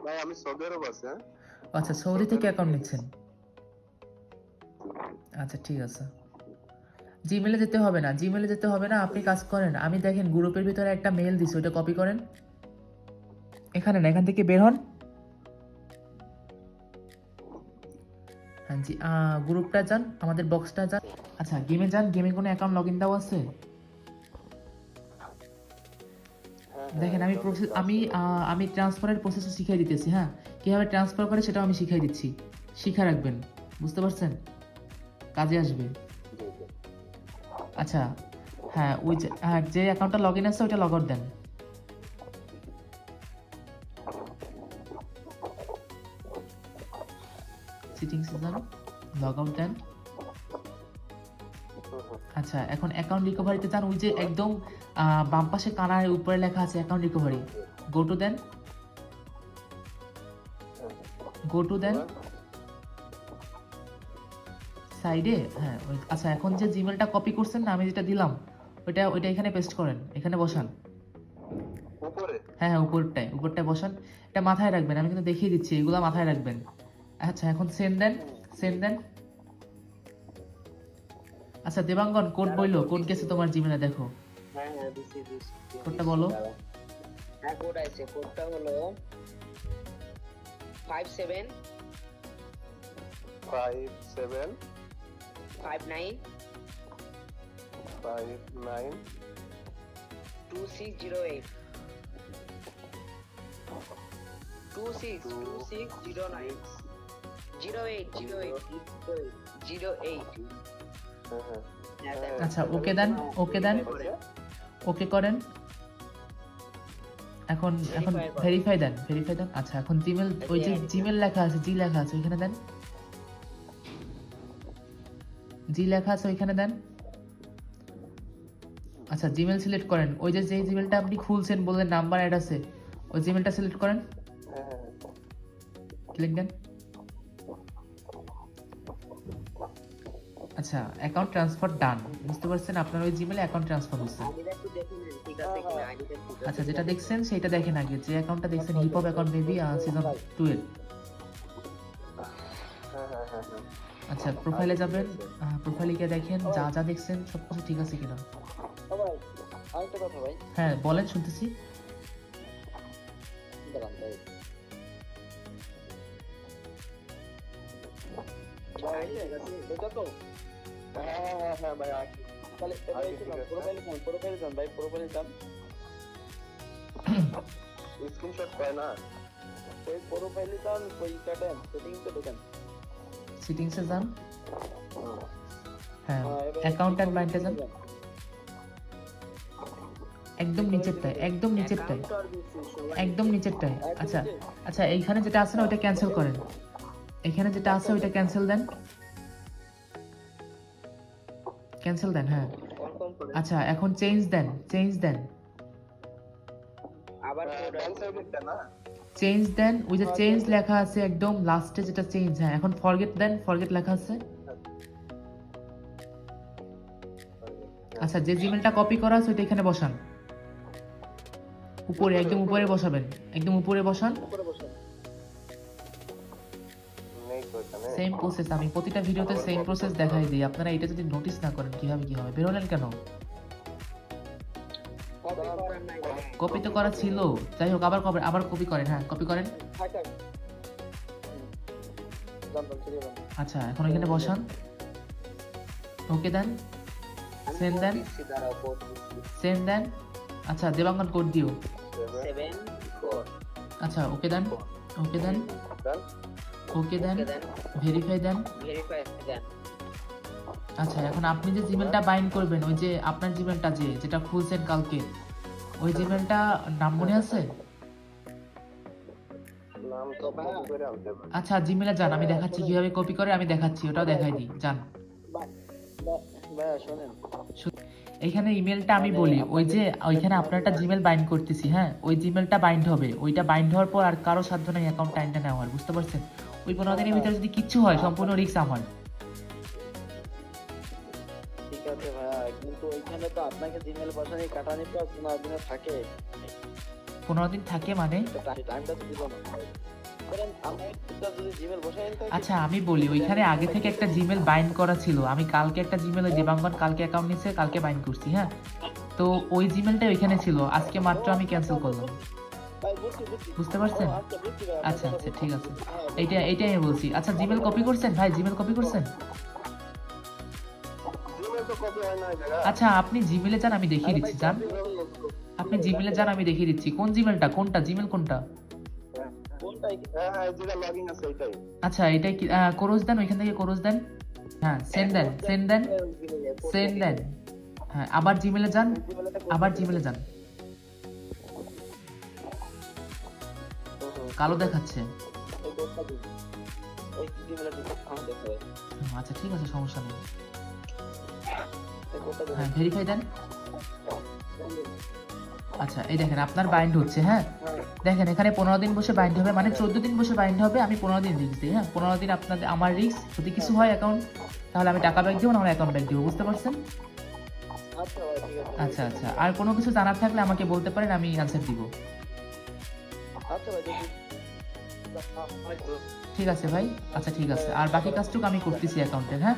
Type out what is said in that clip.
ভাই আমি সৌদি আরব আছি। হ্যাঁ আচ্ছা, সৌদি থেকে অ্যাকাউন্ট নিচ্ছেন। আচ্ছা ঠিক আছে। জিমেলে যেতে হবে না, জিমেলে যেতে হবে না। আপনি কাজ করেন, আমি দেখেন গ্রুপের ভিতরে একটা মেল দিছি, ওইটা কপি করেন। এখানে না, এখান থেকে বের হন। হ্যাঁ জি, গ্রুপটা যান, আমাদের বক্সটা যান। আচ্ছা গেমে যান, গেমে কোনো অ্যাকাউন্ট লগ ইন দেওয়া আছে? হ্যাঁ দেখেন আমি অ্যাকাউন্টে প্রসেস, তো আমি আছে ভাই। আমি ট্রান্সফারের প্রসেসও শিখিয়ে দিতেছি। হ্যাঁ, কীভাবে ট্রান্সফার করে সেটাও আমি শিখিয়ে দিচ্ছি, শিখে রাখবেন। বুঝতে পারছেন? কাজে আসবে। জি জি। আচ্ছা হ্যাঁ, ওই যে হ্যাঁ, যে অ্যাকাউন্টটা লগ ইন আছে ওইটা লগ আউট দেন। সেটিংসে যান, লগ আউট দেন। আচ্ছা এখন অ্যাকাউন্ট রিকভারিতে যান, ওই যে একদম বাম পাশে কানার উপরে লেখা আছে account recovery, go to then, go to then সাইডে। হ্যাঁ আচ্ছা এখন যে জিমেলটা কপি করছেন না, আমি যেটা দিলাম, ওইটা ওইটা এখানে পেস্ট করেন, এখানে বসান। উপরে। হ্যাঁ হ্যাঁ, উপরটায় উপরটায় বসান। এটা মাথায় রাখবেন, আমি কিন্তু দেখিয়ে দিচ্ছি, এগুলো মাথায় রাখবেন। আচ্ছা এখন সেন্ড দেন, সেন্ড দেন। আচ্ছা দেবাঙ্গন, কোড বইলো, কোড গেছে তোমার জিমেলে, দেখো হ্যাঁ হ্যাঁ দিছি দিছি কোডটা বলো। হ্যাঁ কোড আছে, কোডটা হলো 57 57 59 59 2608 2609 08 হ্যাঁ হ্যাঁ। আচ্ছা ওকে দেন, ওকে দেন, ওকে করেন। এখন এখন ভেরিফাই দেন, ভেরিফাই দেন। আচ্ছা এখন জিমেল, ওই যে জিমেল লেখা আছে, জি লেখা আছে ওইখানে দেন, জি লেখা আছে ওইখানে দেন। আচ্ছা জিমেল সিলেক্ট করেন, ওই যে যেই জিমেলটা আপনি খুলছেন বললেন নাম্বার অ্যাড আছে, ওই জিমেলটা সিলেক্ট করেন, ক্লিক দেন। আচ্ছা অ্যাকাউন্ট ট্রান্সফার ডান, বুঝতে পারছেন? আপনার ওই জিমেলে অ্যাকাউন্ট ট্রান্সফার হচ্ছে। আইডিটা একটু দেখুন ঠিক আছে কিনা, আইডিটা ঠিক আছে। আচ্ছা যেটা দেখছেন সেটা দেখেন আগে, যে অ্যাকাউন্টটা দেখছেন hip hop account maybe season 2 এর। আচ্ছা প্রোফাইলে যাবেন, প্রোফাইলে গিয়ে দেখেন যা যা দেখছেন সবকিছু ঠিক আছে কিনা। ভাই আরেকটা কথা ভাই, হ্যাঁ বলেন, শুনতেছি। দাঁড়ান ভাই। ভাই ঠিক আছে এটা তো, হ্যাঁ ভাই আছি। তাহলে এবার একটু প্রোফাইলে যান ভাই, প্রোফাইলে যান। স্ক্রিনশট পায় না। ওই প্রোফাইলে যান, ওই কাটেন সেটিংসে ঢোকেন। সেটিংসে যান, হ্যাঁ অ্যাকাউন্ট অ্যান্ড বাইন্ডে যান, একদম নিচেরটায়, একদম নিচেরটায়, একদম নিচেরটায়। আচ্ছা আচ্ছা এইখানে যেটা আছে না ওইটা ক্যান্সেল করেন, এখানে যেটা আছে ওইটা ক্যান্সেল দেন, ক্যান্সেল দেন। হ্যাঁ কনফার্ম করে আচ্ছা এখন চেঞ্জ দেন, চেঞ্জ দেন, আবার ডান সাইডেরটা না। চেঞ্জ দেন। ওই যে চেঞ্জ লেখা আছে একদম লাস্টে যেটা চেঞ্জ, হ্যাঁ এখন ফরগেট দেন, ফরগেট লেখা আছে। আচ্ছা যে জিমেলটা কপি করা আছে ওইটা এখানে বসান, উপরে একদম উপরে বসাবেন, একদম উপরে বসান। করে বসেন। নেই তো এখানে। সেম প্রসেস, আমি প্রতিটা ভিডিওতে সেম প্রসেস দেখাই দিই, আপনারা এটা যদি নোটিস না করেন কিভাবে কি হবে। বের হলেন কেন? কপি করার নাই ভাই। কপি তো করা ছিল, যাই হোক আবার কপি, আবার কপি করেন, হ্যাঁ কপি করেন। থাক থাক। জানতাম ছিল না। আচ্ছা এখন এখানে বসান, ওকে দেন, সেন্ড দেন, দাঁড়াও কোড সেন্ড দেন। আচ্ছা দেবাঙ্গন কোড দিও। 74 আচ্ছা ওকে দেন, ওকে দেন, ডান। ওকে দেন, ওকে দেন, ভেরিফাই দেন। ভেরিফাই দেন। আচ্ছা এখন আপনি যে জিমেলটা বাইন্ড করবেন, ওই যে আপনার জিমেলটা যেটা খুলছেন কালকে, ওই জিমেলটা নাম মনে আছে? নাম তো কপি করে আনতে হবে। আচ্ছা জিমেলে যান, আমি দেখাচ্ছি কিভাবে কপি করে, আমি দেখাচ্ছি, ওটাও দেখাই দিই, যান। ভাইয়া শোনেন, এইখানে ইমেলটা আমি বলি, ওই যে ওইখানে আপনার একটা জিমেল বাইন্ড করতেছি, হ্যাঁ ওই জিমেলটা বাইন্ড হবে, ওইটা বাইন্ড হওয়ার পর আর কারো সাধ্য নাই অ্যাকাউন্ট টাইমটা নেওয়ার, বুঝতে পারছেন? ওই 15 দিনের ভিতরে যদি কিচ্ছু হয় সম্পূর্ণ রিস্ক আমার। ঠিক আছে ভাইয়া, কিন্তু ওইখানে তো আপনাকে জিমেল বসানি কাটানি তো কোনো একদিনে থাকে। 15 দিন থাকে মানে টাইমটা তো দিলো না ধরেন আমি একটা যদি জিমেল বসাই নিতে আচ্ছা আমি বলি ওইখানে আগে থেকে একটা জিমেল বাইন্ড করা ছিল, আমি কালকে একটা জিমেল ওই দেবাঙ্গন কালকে অ্যাকাউন্ট নিছে কালকে বাইন্ড করছি, হ্যাঁ তো ওই জিমেলটা ওইখানে ছিল, আজকে মাত্র আমি ক্যান্সেল করলাম, ভাই বুঝছি বুঝতে পারছেন? ও, আচ্ছা বুঝছি ভাই, আচ্ছা আপনার আচ্ছা কথা ঠিক আছে, বুঝছি। এইটাই আমি বলছি। আচ্ছা জিমেল কপি করছেন ভাই, জিমেল কপি করছেন? জিমেল তো কপি হয় না এই জায়গা। আচ্ছা আপনি জিমেলে যান, আমি দেখিয়ে দিচ্ছি, যান আপনি জিমেলে যান, আমি দেখিয়ে দিচ্ছি কোন জিমেলটা, কোনটা জিমেল কোনটা। কোনটাই হ্যাঁ হ্যাঁ এই জায়গা লগইন আছে এটাই। আচ্ছা এটাই কি কোরস দেন, ওইখান থেকে কোরস দেন, হ্যাঁ সেন্ড দেন, সেন্ড দেন, সেন্ড দেন, হ্যাঁ আবার জিমেলে যান, আবার জিমেলে যান, কালো দেখাচ্ছে। এই কোডটা দিন ওই জিমেলে ঢুকে আমার দেখা হয় আচ্ছা ঠিক আছে সমস্যা নেই, এই কোডটা দিন হ্যাঁ ভেরিফাই দেন। আচ্ছা এই দেখেন আপনার বাইন্ড হচ্ছে, হ্যাঁ দেখেন এখানে 15 দিন বসে বাইন্ড হবে, মানে 14 দিন বসে বাইন্ড হবে, আমি 15 দিন রিস্ক দিই, হ্যাঁ 15 দিন আপনাদের আমার রিস্ক, যদি কিছু হয় অ্যাকাউন্ট তাহলে আমি টাকা ব্যাক দিব, না আমার অ্যাকাউন্ট ব্যাক দিব, বুঝতে পারছেন? আচ্ছা ভাই ঠিক আছে আচ্ছা আচ্ছা আর কোনো কিছু জানার থাকলে আমাকে বলতে পারেন, আমি অ্যান্সার দিব। আচ্ছা ভাই দেখি ঠিক আছে ভাই, আচ্ছা ঠিক আছে, আর বাকি কাজটুকু আমি করতেছি অ্যাকাউন্টের, হ্যাঁ